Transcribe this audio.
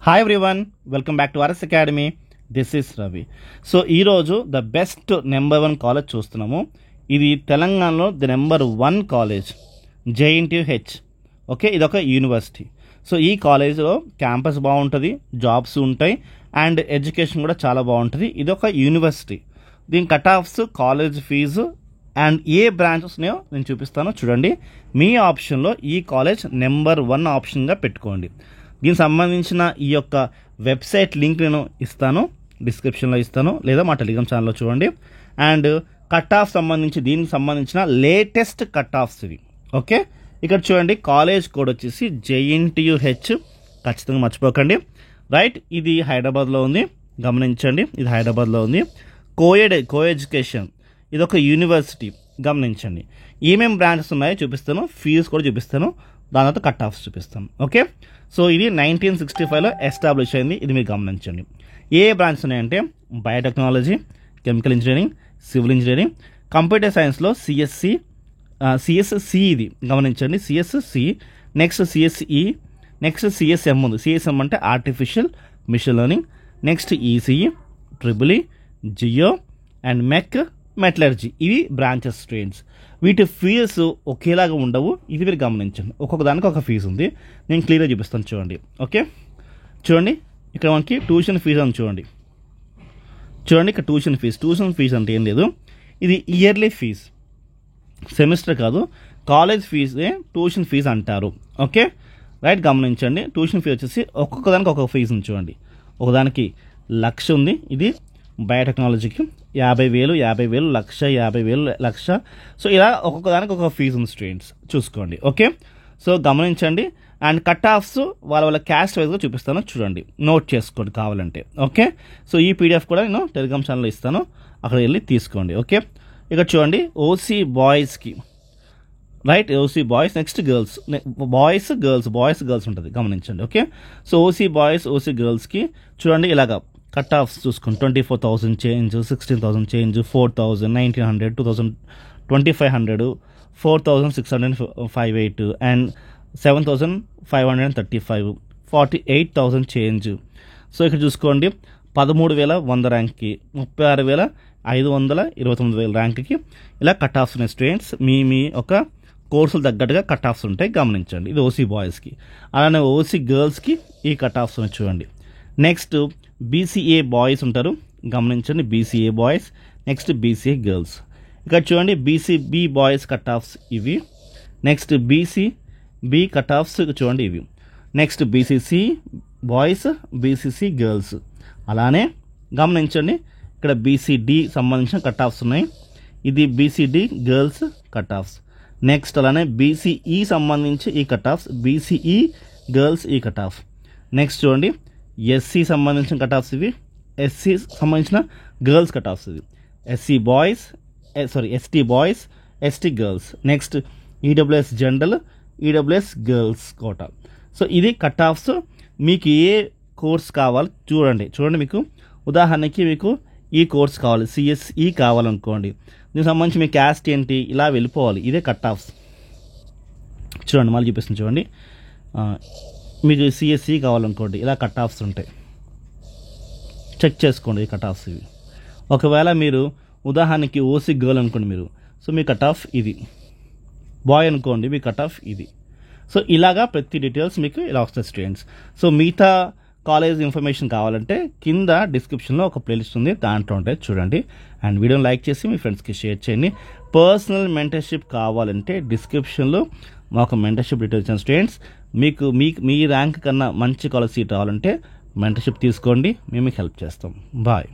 Hi everyone, welcome back to RS academy. This is Ravi. So ఈరోజు the best number 1 college చూస్తున్నాము. ఇది తెలంగాణలో the number 1 college, JNTU. Okay, ఇదొక university. So ఈ కాలేజ్లో క్యాంపస్ బాగుంటుంది, జాబ్స్ ఉంటాయి అండ్ ఎడ్యుకేషన్ కూడా చాలా బాగుంటుంది. ఇదొక యూనివర్సిటీ. దీని cut offs, college fees and ఏ బ్రాంచెస్ ఉన్నాయో నేను చూపిస్తాను. చూడండి, మీ ఆప్షన్లో ఈ కాలేజ్ నెంబర్ 1 ఆప్షన్గా పెట్టుకోండి. దీనికి సంబంధించిన ఈ యొక్క వెబ్సైట్ లింక్ నేను ఇస్తాను, డిస్క్రిప్షన్లో ఇస్తాను, లేదా మా టెలిగ్రామ్ ఛానల్లో చూడండి. అండ్ కట్ ఆఫ్ సంబంధించి దీనికి సంబంధించిన లేటెస్ట్ కట్ ఆఫ్స్ ఇవి. ఓకే, ఇక్కడ చూడండి, కాలేజ్ కోడ్ వచ్చేసి JNTUH, ఖచ్చితంగా మర్చిపోకండి. రైట్, ఇది హైదరాబాద్లో ఉంది, గమనించండి. ఇది హైదరాబాద్లో ఉంది. కో ఎడ్యుకేషన్, ఇది ఒక యూనివర్సిటీ, గమనించండి. ఏమేమి బ్రాంచెస్ ఉన్నాయో చూపిస్తాను, ఫీజు కూడా చూపిస్తాను, దాని తర్వాత కట్ ఆఫ్స్ చూపిస్తాను. ఓకే, సో ఇది 1965లో ఎస్టాబ్లిష్ అయింది, ఇది మీరు గమనించండి. ఏ బ్రాంచెస్ ఉన్నాయంటే biotechnology, chemical engineering, civil engineering, computer సైన్స్లో CSC ఇది గమనించండి, CSC, next CSE, next CSM ఉంది. CSM అంటే artificial machine learning, next ECE, EEE, geo and metallurgy. ఇవి బ్రాంచెస్ స్ట్రీమ్స్. వీటి ఫీజు ఒకేలాగా ఉండవు, ఇది మీరు గమనించండి. ఒక్కొక్క దానికి ఒక ఫీజు ఉంది, నేను క్లియర్గా చూపిస్తాను. చూడండి. ఓకే, చూడండి, ఇక్కడ మనకి ట్యూషన్ ఫీజు అని చూడండి. ఇక్కడ ట్యూషన్ ఫీజు అంటే ఏం లేదు, ఇది ఇయర్లీ ఫీజు, సెమిస్టర్ కాదు, కాలేజ్ ఫీజే ట్యూషన్ ఫీజు అంటారు. ఓకే, రైట్, గమనించండి. ట్యూషన్ ఫీజు వచ్చేసి ఒక్కొక్క దానికి ఒక్కొక్క ఫీజు ఉంది. చూడండి, ఒకదానికి 1,00,000 ఉంది, ఇది బయోటెక్నాలజీకి 50,000, లక్ష, 50,000, లక్ష. సో ఇలా ఒక్కొక్క దానికి ఒక్కొక్క ఫీజు ఉంది స్టూడెంట్స్, చూసుకోండి. ఓకే, సో గమనించండి. అండ్ కట్ ఆఫ్స్ వాళ్ళ క్యాస్ట్ వైజ్గా చూపిస్తాను, చూడండి, నోట్ చేసుకోండి కావాలంటే. ఓకే, సో ఈ PDF కూడా నేను టెలిగ్రామ్ ఛానల్లో ఇస్తాను, అక్కడ వెళ్ళి తీసుకోండి. ఓకే, ఇక్కడ చూడండి, OC బాయ్స్కి, right, OC boys, next girls, girls ఉంటుంది, గమనించండి. Okay, so OC boys, OC గర్ల్స్కి చూడండి, ఇలాగా కట్ ఆఫ్స్ చూసుకోండి. 24,000 change, 16,000 change, 4,000, 1,900, 2,000, 2,500, 4,658 and 7,535, 48,000 change. So ఇక్కడ చూసుకోండి, 13,100 ర్యాంక్కి, 36,529 ర్యాంక్కి ఇలా కట్ ఆఫ్స్ ఉన్నాయి స్టూడెంట్స్. మీ ఒక కోర్సులు తగ్గట్టుగా కట్ ఆఫ్స్ ఉంటాయి, గమనించండి. ఇది OC బాయ్స్కి. అలానే OC గర్ల్స్కి ఈ కట్ ఆఫ్స్ ఉన్నాయి, చూడండి. నెక్స్ట్ BCA బాయ్స్ ఉంటారు, గమనించండి, BCA boys, next BCA girls. ఇక్కడ చూడండి, BCB బాయ్స్ కట్ ఆఫ్స్ ఇవి, నెక్స్ట్ BCB కట్ ఆఫ్స్ చూడండి ఇవి, next BCC boys, BCC girls. అలానే గమనించండి, ఇక్కడ BCD సంబంధించిన కట్ ఆఫ్స్ ఉన్నాయి, ఇది BCD girls cut offs. Next అలానే BCE సంబంధించి ఈ కట్ ఆఫ్స్, BCE గర్ల్స్ ఈ కట్ ఆఫ్. నెక్స్ట్ చూడండి, SC సంబంధించిన కట్ ఆఫ్స్ ఇవి, SC సంబంధించిన గర్ల్స్ కట్ ఆఫ్స్ ఇవి, ST boys, ST girls. Next EWS general, EWS girls quota. So ఇది కట్ ఆఫ్స్. మీకు ఏ కోర్స్ కావాలి చూడండి. మీకు ఉదాహరణకి మీకు ఈ కోర్స్ కావాలి, CSE కావాలనుకోండి, దీనికి సంబంధించి మీ క్యాస్ట్ ఏంటి, ఇలా వెళ్ళిపోవాలి. ఇదే కట్ ఆఫ్స్. చూడండి, మళ్ళీ చూపిస్తుంది, చూడండి, మీకు CSE కావాలనుకోండి, ఇలా కట్ ఆఫ్స్ ఉంటాయి, చెక్ చేసుకోండి ఈ కట్ ఆఫ్స్ ఇవి. ఒకవేళ మీరు ఉదాహరణకి OC గర్ల్ అనుకోండి మీరు, సో మీ కట్ ఆఫ్ ఇది, బాయ్ అనుకోండి మీ కట్ ఆఫ్ ఇది. సో ఇలాగా ప్రతి డీటెయిల్స్ మీకు ఇలా వస్తాయి స్టూడెంట్స్. సో మిగతా కాలేజ్ ఇన్ఫర్మేషన్ కావాలంటే కింద డిస్క్రిప్షన్లో ఒక ప్లేలిస్ట్ ఉంది, దాంట్లో ఉంటాయి, చూడండి. అండ్ వీడియోని లైక్ చేసి మీ ఫ్రెండ్స్కి షేర్ చేయండి. పర్సనల్ మెంటర్షిప్ కావాలంటే డిస్క్రిప్షన్లో మాకు మెంటర్షిప్ డీటెయిల్స్ ఇచ్చాను స్టూడెంట్స్. మీ ర్యాంక్ కన్నా మంచి కాలేజ్ సీట్ రావాలంటే మెంటర్షిప్ తీసుకోండి, మేము మీకు హెల్ప్ చేస్తాం. బాయ్.